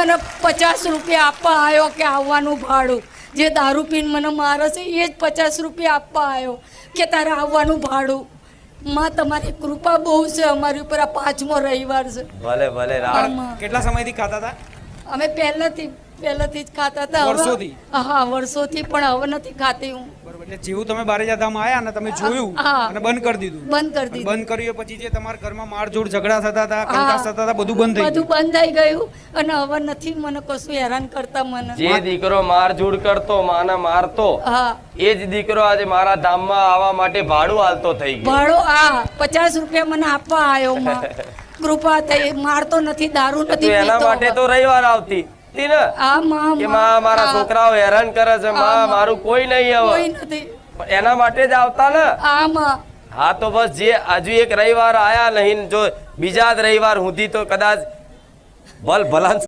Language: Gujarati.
મને 50 રૂપિયા આપવા આવ્યો કે આવવાનું ભાડું. જે દારૂ પીને મને મારે છે એ જ 50 રૂપિયા આપવા આવ્યો કે તારે આવવાનું ભાડું. માં તમારી કૃપા બહુ છે અમારી ઉપર. આ 5મો રવિવાર છે. ભલે ભલે રામ. કેટલા સમયથી ખાતા હતા? અમે પહેલેથી જ ખાતા હતા. વર્ષોથી? હા, વર્ષોથી, પણ હવે નથી ખાતી હું. બરોબર. એટલે જેવું તમે બારેજાધામાં આયા ને તમે જોયું હા. અને બંધ કરી દીધું. બંધ કરી દીધું. બંધ કર્યું પછી જે તમારા ઘરમાં મારઝોડ ઝઘડા થતા હતા, કંકાસ થતા હતા, બધું બંધ થઈ બધું ગયું. બંધ થઈ ગયું અને હવે નથી મને કશું હેરાન કરતા મને. જે દીકરો મારઝૂડ કરતો, માને મારતો, હા, એ જ દીકરો આજે મારા ધામમાં આવવા માટે ભાડું હાલતો થઈ ગયો. ભાડો 50 રૂપિયા મને આપવા આવ્યો. માં કૃપા થઈ. મારતો નથી, દારૂ તું નથી એના માટે પીતો. તો રવિવાર આવતી હતી ને આ માં કે માં મારા છોકરાઓ હેરાન કરે છે, માં મારું કોઈ નહીં કોઈ આવે, નથી. પણ એના માટે જ આવતા ને. આ માં હા, તો બસ જે હજુ એક રવિવાર આયા નહીં, જો બીજા જ રવિવાર સુધી તો કદાચ ભલાન